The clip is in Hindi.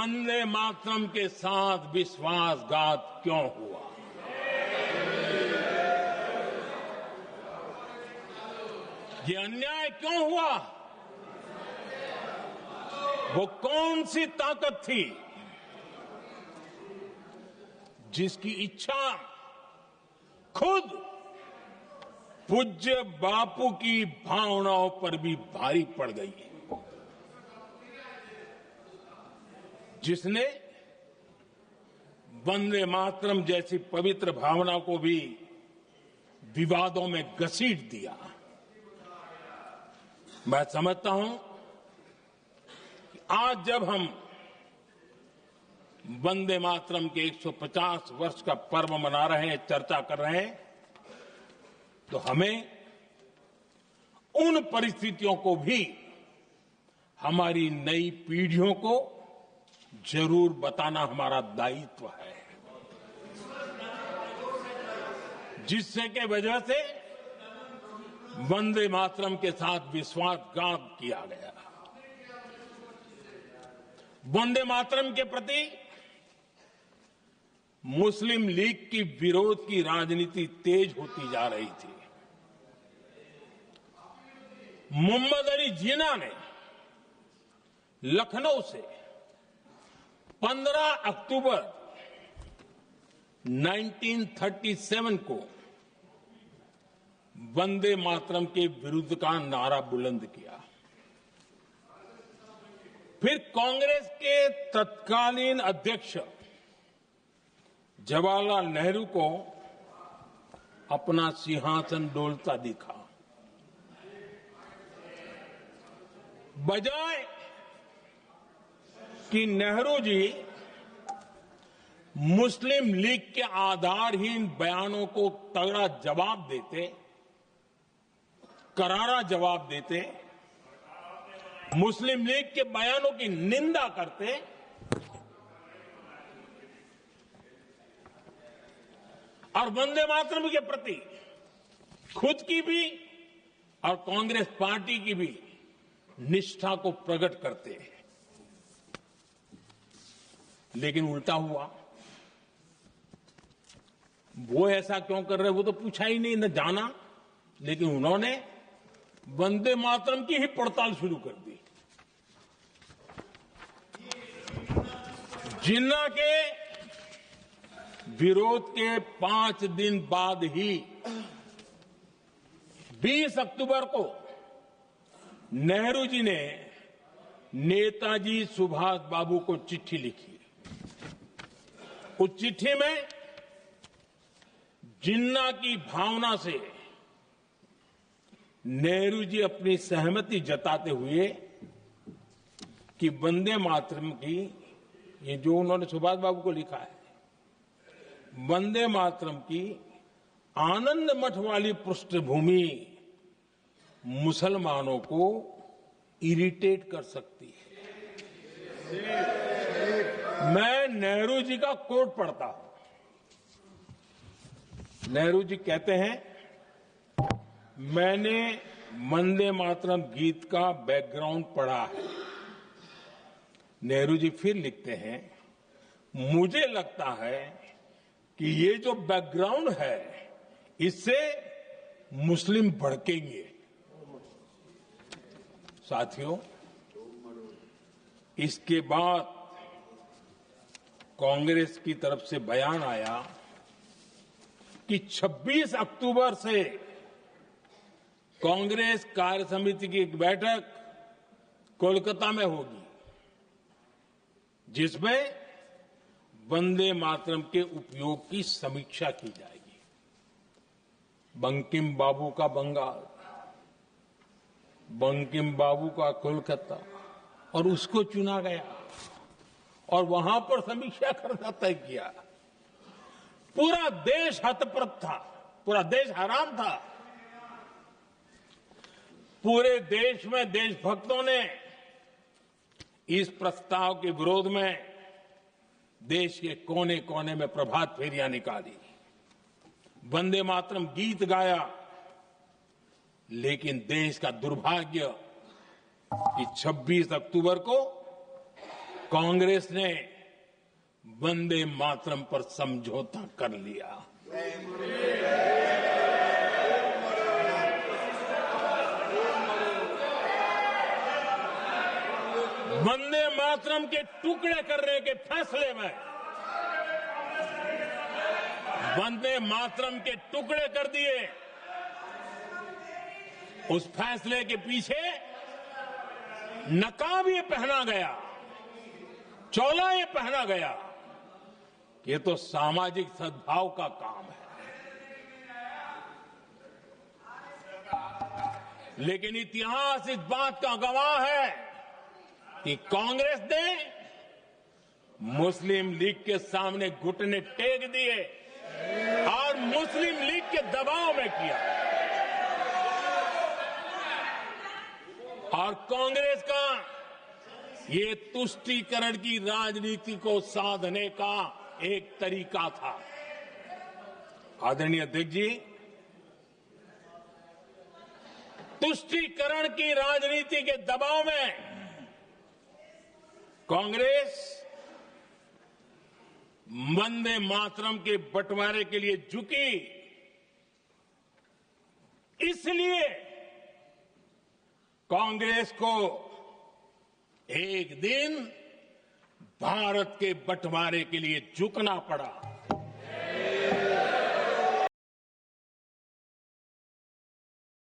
वंदे मातरम के साथ विश्वासघात क्यों हुआ? ये अन्याय क्यों हुआ? वो कौन सी ताकत थी जिसकी इच्छा खुद पूज्य बापू की भावनाओं पर भी भारी पड़ गई है, जिसने वंदे मातरम जैसी पवित्र भावना को भी विवादों में घसीट दिया। मैं समझता हूं कि आज जब हम वंदे मातरम के 150 वर्ष का पर्व मना रहे हैं, चर्चा कर रहे हैं, तो हमें उन परिस्थितियों को भी हमारी नई पीढ़ियों को जरूर बताना हमारा दायित्व है, जिससे के वजह से वंदे मातरम के साथ विश्वासघात किया गया। वंदे मातरम के प्रति मुस्लिम लीग की विरोध की राजनीति तेज होती जा रही थी। मोहम्मद अली जिन्ना ने लखनऊ से 15 अक्टूबर 1937 को वंदे मातरम के विरुद्ध का नारा बुलंद किया। फिर कांग्रेस के तत्कालीन अध्यक्ष जवाहरलाल नेहरू को अपना सिंहासन डोलता दिखा। बजाय कि नेहरू जी मुस्लिम लीग के आधारहीन बयानों को तगड़ा जवाब देते, करारा जवाब देते, मुस्लिम लीग के बयानों की निंदा करते, और वंदे मातरम के प्रति खुद की भी और कांग्रेस पार्टी की भी निष्ठा को प्रकट करते हैं। लेकिन उल्टा हुआ। वो ऐसा क्यों कर रहे वो तो पूछा ही नहीं, न जाना, लेकिन उन्होंने वंदे मातरम की ही पड़ताल शुरू कर दी। जिन्ना के विरोध के 5 दिन बाद ही 20 अक्टूबर को नेहरू जी ने नेताजी सुभाष बाबू को चिट्ठी लिखी। उस चिट्ठी में जिन्ना की भावना से नेहरू जी अपनी सहमति जताते हुए कि वंदे मातरम की, ये जो उन्होंने सुभाष बाबू को लिखा है, वंदे मातरम की आनंद मठ वाली पृष्ठभूमि मुसलमानों को इरिटेट कर सकती है। मैं नेहरू जी का कोट पढ़ता हूं। नेहरू जी कहते हैं, मैंने वंदे मातरम गीत का बैकग्राउंड पढ़ा है। नेहरू जी फिर लिखते हैं, मुझे लगता है कि ये जो बैकग्राउंड है इससे मुस्लिम भड़केंगे। साथियों, इसके बाद कांग्रेस की तरफ से बयान आया कि 26 अक्टूबर से कांग्रेस कार्य समिति की एक बैठक कोलकाता में होगी, जिसमें वंदे मातरम के उपयोग की समीक्षा की जाएगी। बंकिम बाबू का बंगाल, बंकिम बाबू का कोलकाता, और उसको चुना गया और वहां पर समीक्षा करना तय किया। पूरा देश हतप्रभ था, पूरा देश हैरान था। पूरे देश में देशभक्तों ने इस प्रस्ताव के विरोध में देश के कोने कोने में प्रभात फेरियां निकाली, वंदे मातरम गीत गाया। लेकिन देश का दुर्भाग्य कि 26 अक्टूबर को कांग्रेस ने वंदे मातरम पर समझौता कर लिया। वंदे मातरम के टुकड़े करने के फैसले में वंदे मातरम के टुकड़े कर दिए। उस फैसले के पीछे नकाब ये पहना गया, चोला ये पहना गया। ये तो सामाजिक सद्भाव का काम है। लेकिन इतिहास इस बात का गवाह है कि कांग्रेस ने मुस्लिम लीग के सामने घुटने टेक दिए और मुस्लिम लीग के दबाव में किया। और कांग्रेस का ये तुष्टीकरण की राजनीति को साधने का एक तरीका था। आदरणीय अध्यक्ष जी, तुष्टीकरण की राजनीति के दबाव में कांग्रेस वंदे मातरम के बंटवारे के लिए झुकी। इसलिए कांग्रेस को एक दिन भारत के बंटवारे के लिए झुकना पड़ा।